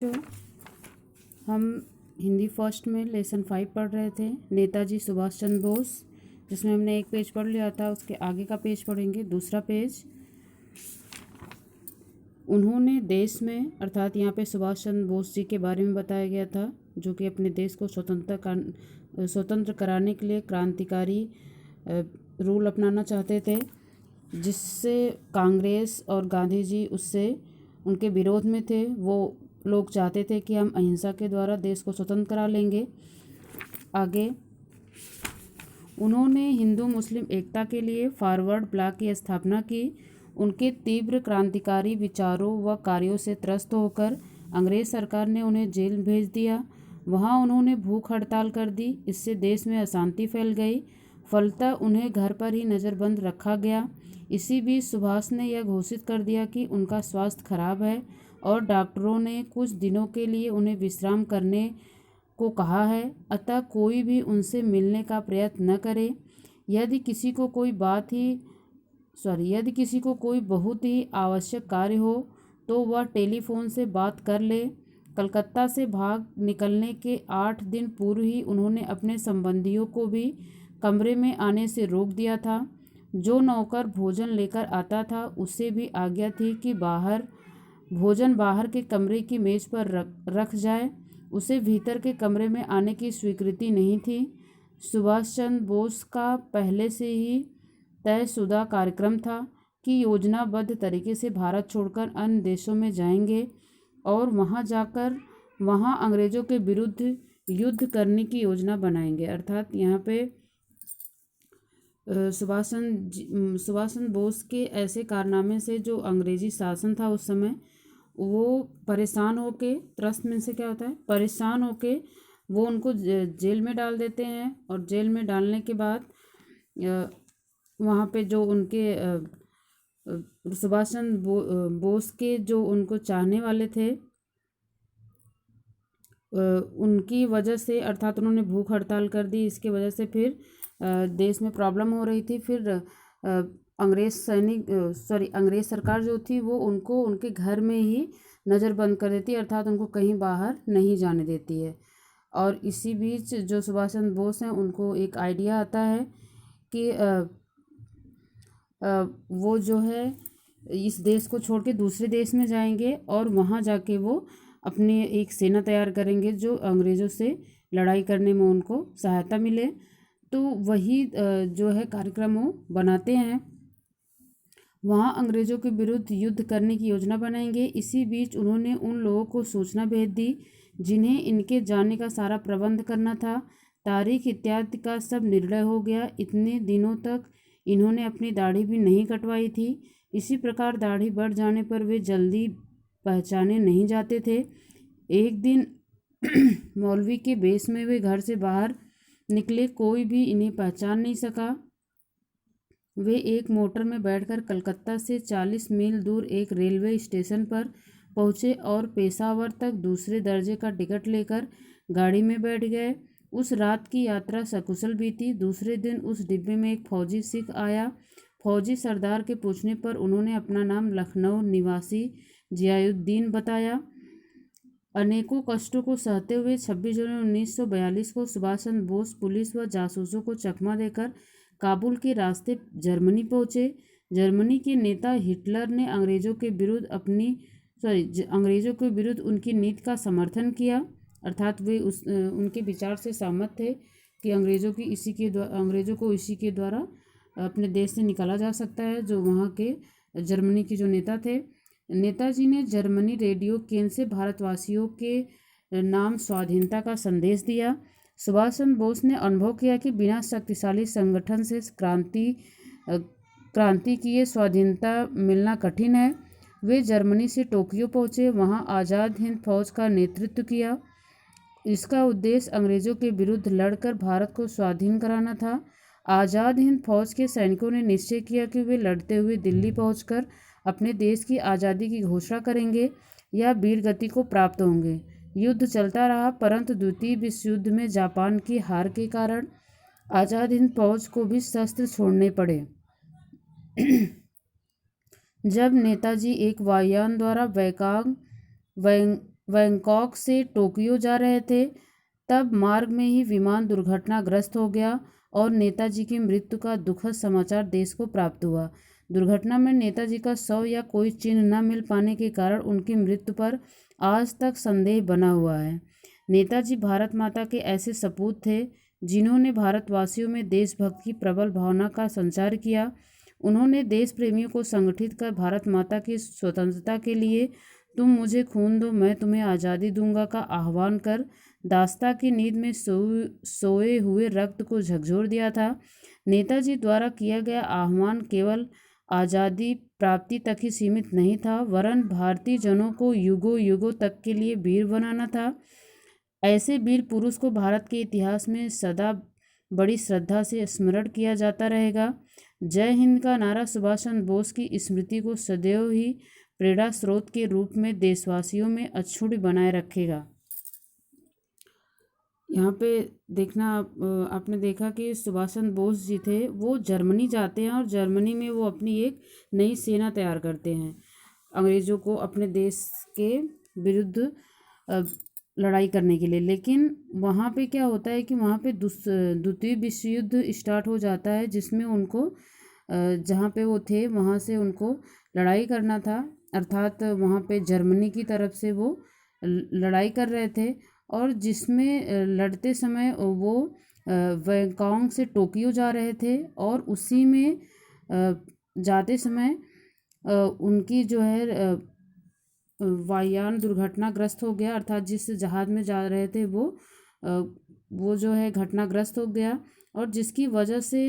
जो हम हिंदी फर्स्ट में लेसन 5 पढ़ रहे थे, नेताजी सुभाष चंद्र बोस, जिसमें हमने एक पेज पढ़ लिया था। उसके आगे का पेज पढ़ेंगे, दूसरा पेज। उन्होंने देश में, अर्थात यहाँ पे सुभाष चंद्र बोस जी के बारे में बताया गया था, जो कि अपने देश को स्वतंत्र कराने के लिए क्रांतिकारी रूल अपनाना चाहते थे, जिससे कांग्रेस और गांधी जी उससे उनके विरोध में थे। वो लोग चाहते थे कि हम अहिंसा के द्वारा देश को स्वतंत्र करा लेंगे। आगे, उन्होंने हिंदू मुस्लिम एकता के लिए फॉरवर्ड ब्लॉक की स्थापना की। उनके तीव्र क्रांतिकारी विचारों व कार्यों से त्रस्त होकर अंग्रेज सरकार ने उन्हें जेल भेज दिया। वहां उन्होंने भूख हड़ताल कर दी। इससे देश में अशांति फैल गई। फलतः उन्हें घर पर ही नज़रबंद रखा गया। इसी बीच सुभाष ने यह घोषित कर दिया कि उनका स्वास्थ्य खराब है और डॉक्टरों ने कुछ दिनों के लिए उन्हें विश्राम करने को कहा है, अतः कोई भी उनसे मिलने का प्रयत्न न करे। यदि किसी को कोई बहुत ही आवश्यक कार्य हो तो वह टेलीफोन से बात कर ले। कलकत्ता से भाग निकलने के 8 दिन पूर्व ही उन्होंने अपने संबंधियों को भी कमरे में आने से रोक दिया था। जो नौकर भोजन लेकर आता था उसे भी आज्ञा थी कि भोजन बाहर के कमरे की मेज पर रख जाए। उसे भीतर के कमरे में आने की स्वीकृति नहीं थी। सुभाष चंद्र बोस का पहले से ही तयशुदा कार्यक्रम था कि योजनाबद्ध तरीके से भारत छोड़कर अन्य देशों में जाएंगे और वहां अंग्रेज़ों के विरुद्ध युद्ध करने की योजना बनाएंगे। अर्थात यहाँ पे सुभाष चंद्र बोस के ऐसे कारनामे से जो अंग्रेजी शासन था उस समय, वो परेशान होके, त्रस्त में से क्या होता है, परेशान होके वो उनको जेल में डाल देते हैं। और जेल में डालने के बाद वहाँ पे जो उनके सुभाष चंद्र बोस के जो उनको चाहने वाले थे, उनकी वजह से, अर्थात उन्होंने भूख हड़ताल कर दी। इसके वजह से फिर देश में प्रॉब्लम हो रही थी। फिर अंग्रेज सरकार जो थी वो उनको उनके घर में ही नज़रबंद कर देती है, अर्थात उनको कहीं बाहर नहीं जाने देती है। और इसी बीच जो सुभाष चंद्र बोस हैं उनको एक आइडिया आता है कि वो जो है इस देश को छोड़ के दूसरे देश में जाएंगे और वहाँ जाके वो अपने एक सेना तैयार करेंगे जो अंग्रेज़ों से लड़ाई करने में उनको सहायता मिले। तो वही जो है कार्यक्रम वो बनाते हैं, वहाँ अंग्रेज़ों के विरुद्ध युद्ध करने की योजना बनाएंगे। इसी बीच उन्होंने उन लोगों को सूचना भेज दी जिन्हें इनके जाने का सारा प्रबंध करना था। तारीख इत्यादि का सब निर्णय हो गया। इतने दिनों तक इन्होंने अपनी दाढ़ी भी नहीं कटवाई थी। इसी प्रकार दाढ़ी बढ़ जाने पर वे जल्दी पहचाने नहीं जाते थे। एक दिन मौलवी के बेस में वे घर से बाहर निकले, कोई भी इन्हें पहचान नहीं सका। वे एक मोटर में बैठकर कलकत्ता से 40 मील दूर एक रेलवे स्टेशन पर पहुंचे और पेशावर तक दूसरे दर्जे का टिकट लेकर गाड़ी में बैठ गए। उस रात की यात्रा सकुशल बीती। दूसरे दिन उस डिब्बे में एक फौजी सिख आया। फौजी सरदार के पूछने पर उन्होंने अपना नाम लखनऊ निवासी जियाउद्दीन बताया। अनेकों कष्टों को सहते हुए 26 जनवरी 1942 को सुभाष चंद्र बोस पुलिस व जासूसों को चकमा देकर काबुल के रास्ते जर्मनी पहुंचे। जर्मनी के नेता हिटलर ने अंग्रेज़ों के विरुद्ध उनकी नीति का समर्थन किया, अर्थात वे उनके विचार से सहमत थे कि अंग्रेज़ों को इसी के द्वारा अपने देश से निकाला जा सकता है, जो वहाँ के जर्मनी के जो नेता थे। नेताजी ने जर्मनी रेडियो केंद्र से भारतवासियों के नाम स्वाधीनता का संदेश दिया। सुभाष चंद्र बोस ने अनुभव किया कि बिना शक्तिशाली संगठन से क्रांति की स्वाधीनता मिलना कठिन है। वे जर्मनी से टोक्यो पहुंचे, वहां आज़ाद हिंद फौज का नेतृत्व किया। इसका उद्देश्य अंग्रेज़ों के विरुद्ध लड़कर भारत को स्वाधीन कराना था। आज़ाद हिंद फौज के सैनिकों ने निश्चय किया कि वे लड़ते हुए दिल्ली पहुंचकर अपने देश की आज़ादी की घोषणा करेंगे या वीरगति को प्राप्त होंगे। युद्ध चलता रहा, परंतु द्वितीय विश्व युद्ध में जापान की हार के कारण आज़ाद हिंद फौज को भी शस्त्र छोड़ने पड़े। जब नेताजी एक वायुयान द्वारा बैंकॉक से टोक्यो जा रहे थे, तब मार्ग में ही विमान दुर्घटनाग्रस्त हो गया और नेताजी की मृत्यु का दुखद समाचार देश को प्राप्त हुआ। दुर्घटना में नेताजी का शव या कोई चिन्ह न मिल पाने के कारण उनकी मृत्यु पर आज तक संदेह बना हुआ है। नेताजी भारत माता के ऐसे सपूत थे जिन्होंने भारतवासियों में देशभक्ति की प्रबल भावना का संचार किया। उन्होंने देश प्रेमियों को संगठित कर भारत माता की स्वतंत्रता के लिए तुम मुझे खून दो मैं तुम्हें आज़ादी दूंगा का आह्वान कर दास्ता की नींद में सोए हुए रक्त को झकझोर दिया था। नेताजी द्वारा किया गया आह्वान केवल आज़ादी प्राप्ति तक ही सीमित नहीं था, वरन भारतीय जनों को युगों युगों तक के लिए वीर बनाना था। ऐसे वीर पुरुष को भारत के इतिहास में सदा बड़ी श्रद्धा से स्मरण किया जाता रहेगा। जय हिंद का नारा सुभाष चंद्र बोस की स्मृति को सदैव ही प्रेरणा स्रोत के रूप में देशवासियों में अक्षुण्ण बनाए रखेगा। यहाँ पे देखना आपने देखा कि सुभाष चंद्र बोस जी थे, वो जर्मनी जाते हैं और जर्मनी में वो अपनी एक नई सेना तैयार करते हैं अंग्रेज़ों को अपने देश के विरुद्ध लड़ाई करने के लिए। लेकिन वहाँ पे क्या होता है कि वहाँ पे द्वितीय विश्व युद्ध स्टार्ट हो जाता है, जिसमें उनको जहाँ पे वो थे वहाँ से उनको लड़ाई करना था, अर्थात वहाँ पे जर्मनी की तरफ से वो लड़ाई कर रहे थे। और जिसमें लड़ते समय वो बैंकॉक से टोक्यो जा रहे थे और उसी में जाते समय उनकी जो है वायुयान दुर्घटनाग्रस्त हो गया, अर्थात जिस जहाज़ में जा रहे थे वो जो है घटनाग्रस्त हो गया और जिसकी वजह से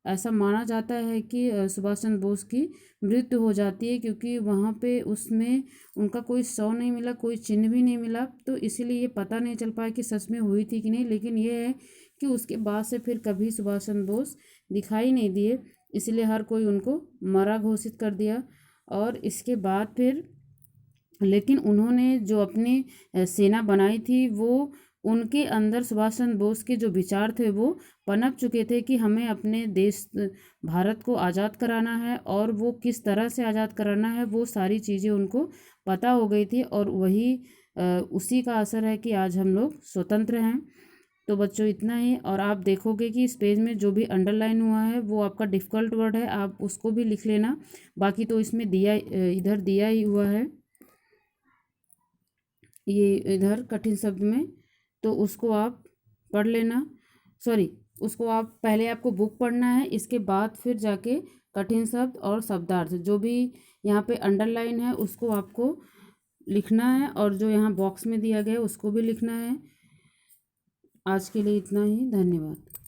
ऐसा माना जाता है कि सुभाष चंद्र बोस की मृत्यु हो जाती है, क्योंकि वहाँ पे उसमें उनका कोई शव नहीं मिला, कोई चिन्ह भी नहीं मिला। तो इसीलिए ये पता नहीं चल पाया कि सच में हुई थी कि नहीं। लेकिन ये है कि उसके बाद से फिर कभी सुभाष चंद्र बोस दिखाई नहीं दिए, इसलिए हर कोई उनको मरा घोषित कर दिया। और इसके बाद फिर लेकिन उन्होंने जो अपनी सेना बनाई थी वो उनके अंदर सुभाष चंद्र बोस के जो विचार थे वो पनप चुके थे कि हमें अपने देश भारत को आज़ाद कराना है, और वो किस तरह से आज़ाद कराना है वो सारी चीज़ें उनको पता हो गई थी। और वही उसी का असर है कि आज हम लोग स्वतंत्र हैं। तो बच्चों इतना ही। और आप देखोगे कि इस पेज में जो भी अंडरलाइन हुआ है वो आपका डिफ़िकल्ट वर्ड है, आप उसको भी लिख लेना। बाकी तो इसमें दिया इधर दिया ही हुआ है ये इधर कठिन शब्द में, तो उसको आप पढ़ लेना। सॉरी, उसको आप पहले आपको बुक पढ़ना है, इसके बाद फिर जाके कठिन शब्द और शब्दार्थ जो भी यहाँ पे अंडरलाइन है उसको आपको लिखना है, और जो यहाँ बॉक्स में दिया गया है उसको भी लिखना है। आज के लिए इतना ही, धन्यवाद।